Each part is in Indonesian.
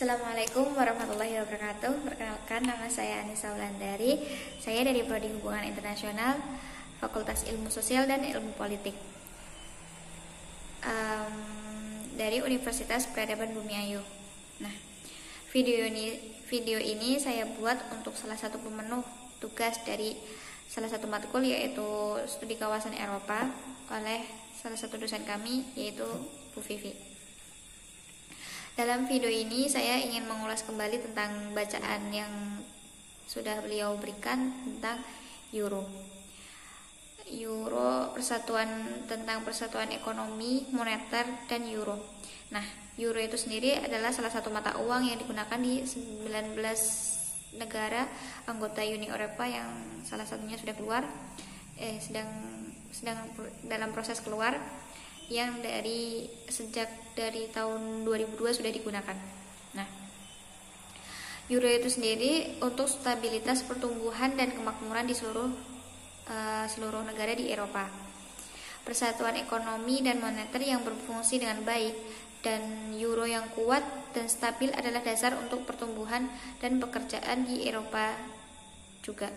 Assalamualaikum warahmatullahi wabarakatuh. Perkenalkan, nama saya Anissa Wulandari. Saya dari Prodi Hubungan Internasional, Fakultas Ilmu Sosial dan Ilmu Politik, dari Universitas Peradaban Bumiayu. Nah, video ini saya buat untuk salah satu pemenuh tugas dari salah satu matkul, yaitu studi kawasan Eropa, oleh salah satu dosen kami, yaitu Bu Vivi. Dalam video ini saya ingin mengulas kembali tentang bacaan yang sudah beliau berikan tentang Euro, tentang persatuan ekonomi, moneter, dan Euro. Nah, Euro itu sendiri adalah salah satu mata uang yang digunakan di 19 negara anggota Uni Eropa, yang salah satunya sudah keluar, sedang dalam proses keluar, yang sejak dari tahun 2002 sudah digunakan. Nah, Euro itu sendiri untuk stabilitas pertumbuhan dan kemakmuran di seluruh negara di Eropa. Persatuan ekonomi dan moneter yang berfungsi dengan baik dan Euro yang kuat dan stabil adalah dasar untuk pertumbuhan dan pekerjaan di Eropa juga.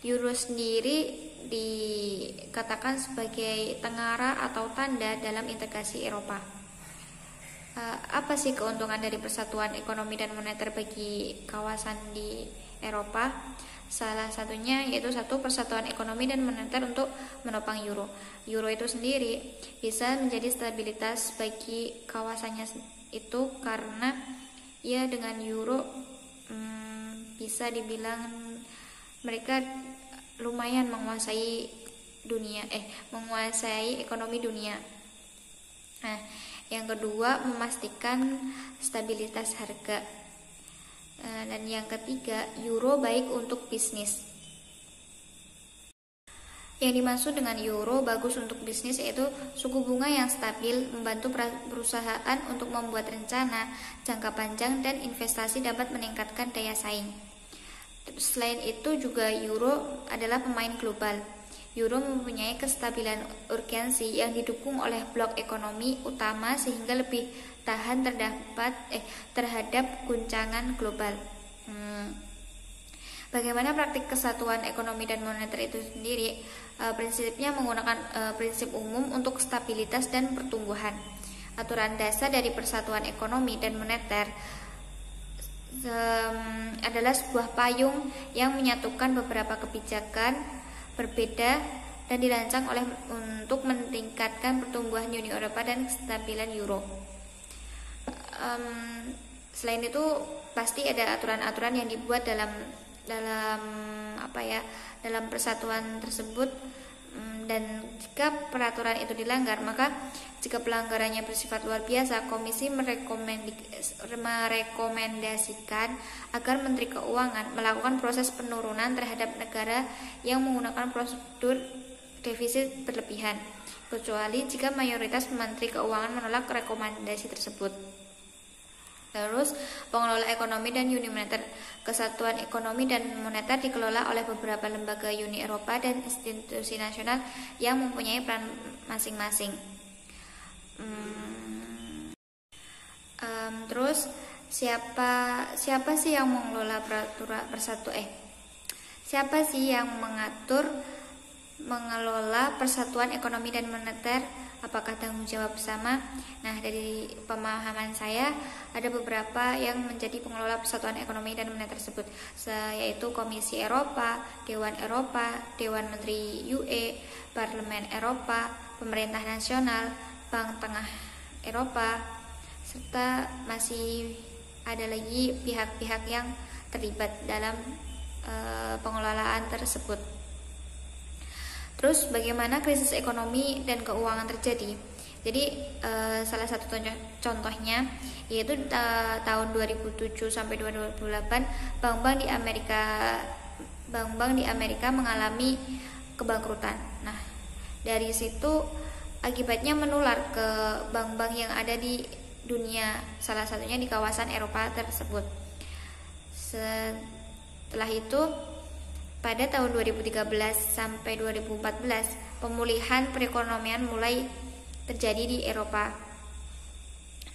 Euro sendiri dikatakan sebagai tengara atau tanda dalam integrasi Eropa. Apa sih keuntungan dari persatuan ekonomi dan moneter bagi kawasan di Eropa? Salah satunya yaitu persatuan ekonomi dan moneter untuk menopang Euro. Euro itu sendiri bisa menjadi stabilitas bagi kawasannya itu karena ya dengan Euro bisa dibilang mereka lumayan menguasai ekonomi dunia. Nah, yang kedua, memastikan stabilitas harga. Dan yang ketiga, Euro baik untuk bisnis. Yang dimaksud dengan Euro bagus untuk bisnis yaitu suku bunga yang stabil, membantu perusahaan untuk membuat rencana jangka panjang, dan investasi dapat meningkatkan daya saing. Selain itu juga Euro adalah pemain global. Euro mempunyai kestabilan urgensi yang didukung oleh blok ekonomi utama sehingga lebih tahan terhadap guncangan global. Bagaimana praktik kesatuan ekonomi dan moneter itu sendiri? Prinsipnya menggunakan prinsip umum untuk stabilitas dan pertumbuhan. Aturan dasar dari persatuan ekonomi dan moneter adalah sebuah payung yang menyatukan beberapa kebijakan berbeda dan dirancang untuk meningkatkan pertumbuhan Uni Eropa dan kestabilan Euro. Selain itu pasti ada aturan-aturan yang dibuat dalam persatuan tersebut, dan jika peraturan itu dilanggar, maka jika pelanggarannya bersifat luar biasa, Komisi merekomendasikan agar Menteri Keuangan melakukan proses penurunan terhadap negara yang menggunakan prosedur defisit berlebihan, kecuali jika mayoritas Menteri Keuangan menolak rekomendasi tersebut. Terus, pengelola ekonomi dan Uni Moneter. Kesatuan ekonomi dan moneter dikelola oleh beberapa lembaga Uni Eropa dan institusi nasional yang mempunyai peran masing-masing. Terus, siapa sih yang mengelola siapa sih yang mengelola persatuan ekonomi dan moneter? Apakah tanggung jawab bersama? Nah, dari pemahaman saya ada beberapa yang menjadi pengelola persatuan ekonomi dan moneter tersebut, yaitu Komisi Eropa, Dewan Eropa, Dewan Menteri UE, Parlemen Eropa, Pemerintah Nasional, Bank Tengah Eropa, serta masih ada lagi pihak-pihak yang terlibat dalam pengelolaan tersebut. Terus bagaimana krisis ekonomi dan keuangan terjadi? Jadi salah satu contohnya yaitu tahun 2007 sampai 2008 bank-bank di Amerika mengalami kebangkrutan. Nah, dari situ akibatnya menular ke bank-bank yang ada di dunia, salah satunya di kawasan Eropa tersebut. Setelah itu pada tahun 2013 sampai 2014, pemulihan perekonomian mulai terjadi di Eropa.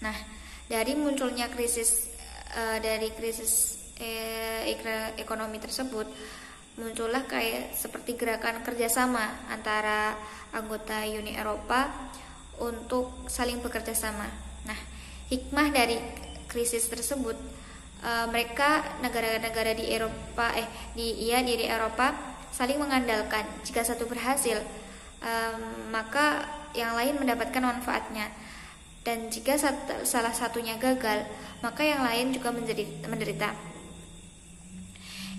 Nah, Dari munculnya krisis ekonomi tersebut, muncullah kayak seperti gerakan kerjasama antara anggota Uni Eropa untuk saling bekerja sama. Nah, hikmah dari krisis tersebut, mereka negara-negara di Eropa di Eropa saling mengandalkan. Jika satu berhasil, maka yang lain mendapatkan manfaatnya. Dan jika salah satunya gagal, maka yang lain juga menderita.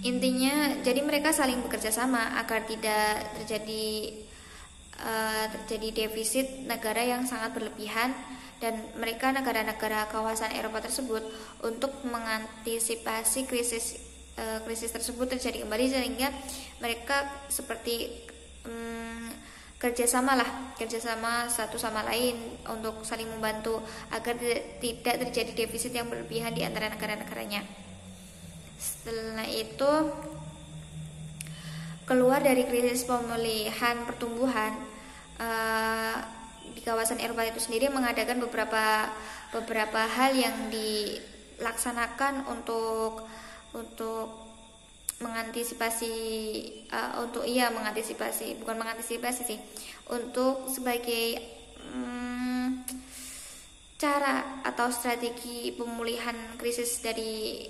Intinya, jadi mereka saling bekerja sama agar tidak terjadi defisit negara yang sangat berlebihan, dan mereka negara-negara kawasan Eropa tersebut untuk mengantisipasi krisis tersebut terjadi kembali, sehingga mereka seperti kerjasama satu sama lain untuk saling membantu agar tidak terjadi defisit yang berlebihan di antara negara-negaranya. Setelah itu, keluar dari krisis pemulihan pertumbuhan, di kawasan Eropa itu sendiri mengadakan beberapa hal yang dilaksanakan untuk untuk sebagai cara atau strategi pemulihan krisis dari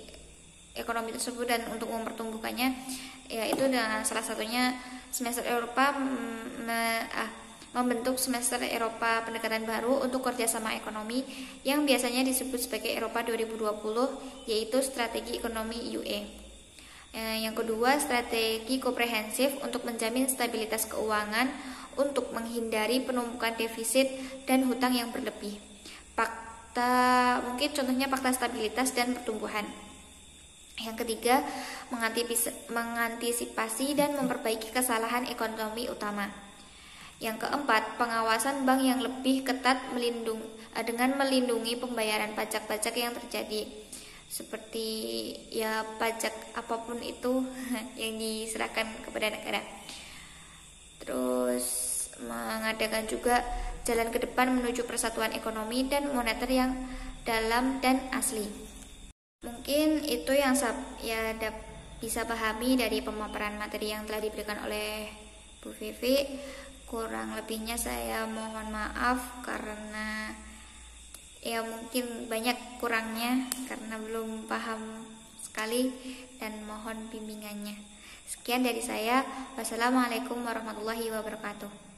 ekonomi tersebut dan untuk mempertumbuhkannya, yaitu dengan salah satunya semester Eropa membentuk semester Eropa pendekatan baru untuk kerjasama ekonomi yang biasanya disebut sebagai Eropa 2020, yaitu strategi ekonomi UE. Yang kedua, strategi komprehensif untuk menjamin stabilitas keuangan untuk menghindari penumpukan defisit dan hutang yang berlebih. Mungkin contohnya fakta stabilitas dan pertumbuhan. Yang ketiga, mengantisipasi dan memperbaiki kesalahan ekonomi utama. Yang keempat, pengawasan bank yang lebih ketat dengan melindungi pembayaran pajak-pajak yang terjadi, seperti pajak apapun itu yang diserahkan kepada negara. Terus mengadakan juga jalan ke depan menuju persatuan ekonomi dan moneter yang dalam dan asli. Mungkin itu yang bisa pahami dari pemaparan materi yang telah diberikan oleh Bu Vivi. Kurang lebihnya saya mohon maaf karena mungkin banyak kurangnya karena belum paham sekali, dan mohon bimbingannya. Sekian dari saya. Wassalamualaikum warahmatullahi wabarakatuh.